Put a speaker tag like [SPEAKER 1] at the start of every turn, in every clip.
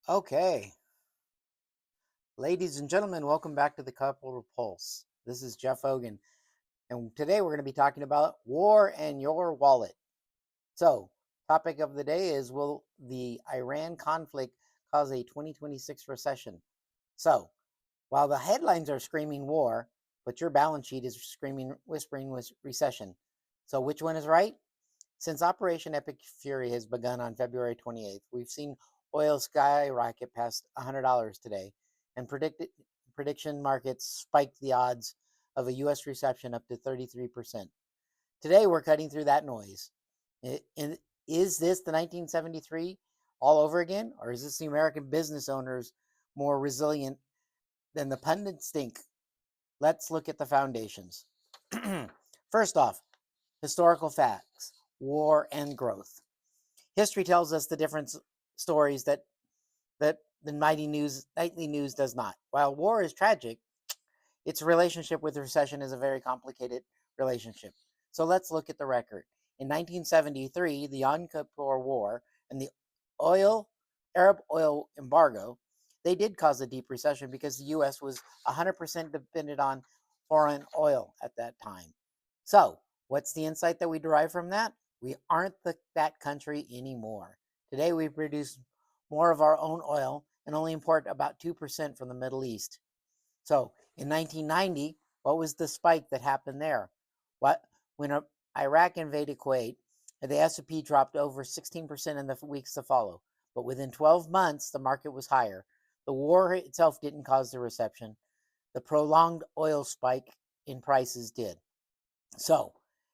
[SPEAKER 1] Okay, ladies and gentlemen, welcome back to the Capital Pulse. This is Jeff Ogan, and today we're going to be talking about war and your wallet. So, topic of the day is: will the Iran conflict cause a 2026 recession? So, while the headlines are screaming war, but your balance sheet is whispering recession. So, which one is right? Since Operation Epic Fury has begun on February 28th, we've seen oil skyrocket past $100 today, and prediction markets spiked the odds of a U.S. recession up to 33%. Today, we're cutting through that noise. Is this the 1973 all over again, or is this the American business owners more resilient than the pundits think? Let's look at the foundations. First off, historical facts, war and growth. History tells us the different stories that the nightly news does not. While war is tragic, its relationship with recession is a very complicated relationship. So let's look at the record. In 1973, the Yom Kippur War and the oil Arab oil embargo, they did cause a deep recession because the U.S. was 100% dependent on foreign oil at that time. So, what's the insight that we derive from that? We aren't that country anymore. Today, we produce more of our own oil and only import about 2% from the Middle East. So, in 1990, what was the spike that happened there? What when Iraq invaded Kuwait, the S&P dropped over 16% in the weeks to follow. But within 12 months, the market was higher. The war itself didn't cause the recession. The prolonged oil spike in prices did. So,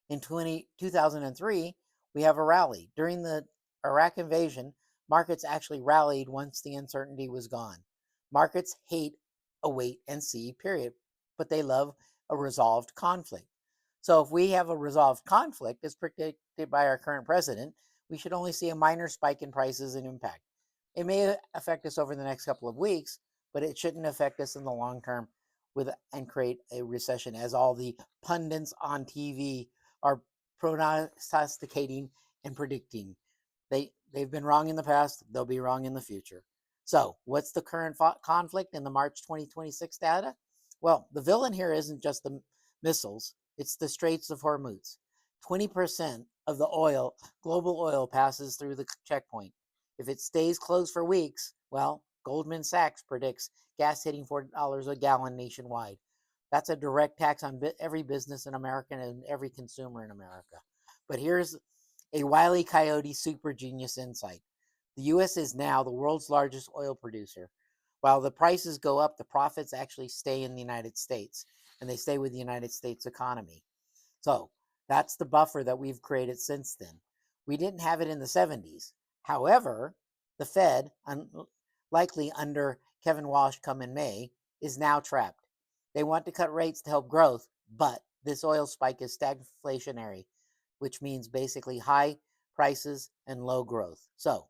[SPEAKER 1] in 2003, we have a rally. During the Iraq invasion, markets actually rallied once the uncertainty was gone. Markets hate a wait and see period, but they love a resolved conflict. So, if we have a resolved conflict, as predicted by our current president, we should only see a minor spike in prices and impact. It may affect us over the next couple of weeks, but it shouldn't affect us in the long term and create a recession, as all the pundits on TV are prognosticating and predicting. They've been wrong in the past, they'll be wrong in the future. So, what's the current conflict in the March 2026 data? Well, the villain here isn't just the missiles, it's the Straits of Hormuz. 20% of the global oil passes through the checkpoint. If it stays closed for weeks, well, Goldman Sachs predicts gas hitting $4 a gallon nationwide. That's a direct tax on every business in America and every consumer in America. But here's a Wile E. Coyote super genius insight. The U.S. is now the world's largest oil producer. While the prices go up, the profits actually stay in the United States, and they stay with the United States economy. So that's the buffer that we've created since then. We didn't have it in the 70s. However, the Fed, likely under Kevin Walsh come in May, is now trapped. They want to cut rates to help growth, but this oil spike is stagflationary, which means basically high prices and low growth. So,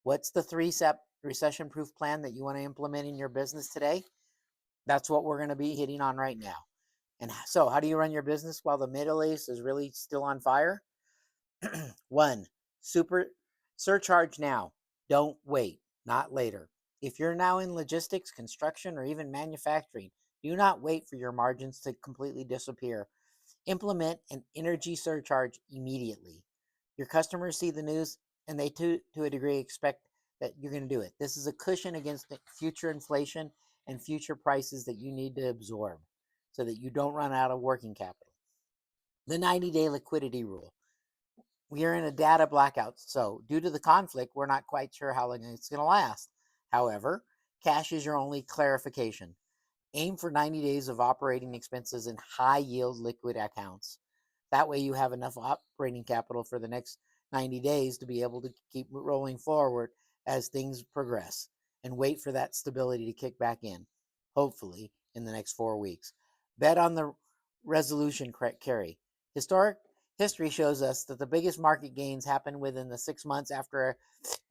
[SPEAKER 1] what's the 3-step recession-proof plan that you want to implement in your business today? That's what we're going to be hitting on right now. And so, how do you run your business while the Middle East is really still on fire? 1. Super surcharge now. Don't wait, not later. If you're now in logistics, construction, or even manufacturing, do not wait for your margins to completely disappear. Implement an energy surcharge immediately. Your customers see the news and they, to a degree, expect that you're going to do it. This is a cushion against the future inflation and future prices that you need to absorb so that you don't run out of working capital. The 90-day liquidity rule. We are in a data blackout, so due to the conflict, we're not quite sure how long it's going to last. However, cash is your only clarification. Aim for 90 days of operating expenses in high-yield liquid accounts. That way you have enough operating capital for the next 90 days to be able to keep rolling forward as things progress and wait for that stability to kick back in, hopefully in the next 4 weeks. Bet on the resolution carry. History shows us that the biggest market gains happen within the 6 months after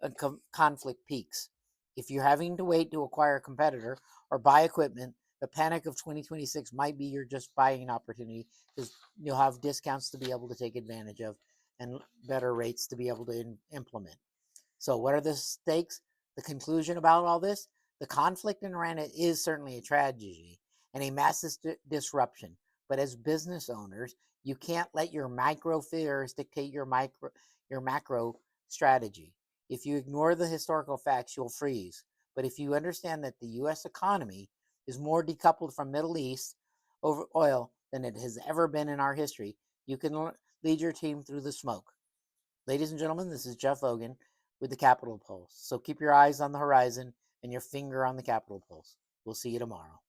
[SPEAKER 1] a conflict peaks. If you're having to wait to acquire a competitor or buy equipment, the panic of 2026 might be your just buying opportunity, because you'll have discounts to be able to take advantage of and better rates to be able to implement. So what are the stakes? The conclusion about all this, the conflict in Iran is certainly a tragedy and a massive disruption. But as business owners, you can't let your micro fears dictate your macro strategy. If you ignore the historical facts, you'll freeze. But if you understand that the US economy is more decoupled from Middle East over oil than it has ever been in our history, you can lead your team through the smoke. Ladies and gentlemen, this is Jeff Ogan with the Capital Pulse. So keep your eyes on the horizon and your finger on the Capital Pulse. We'll see you tomorrow.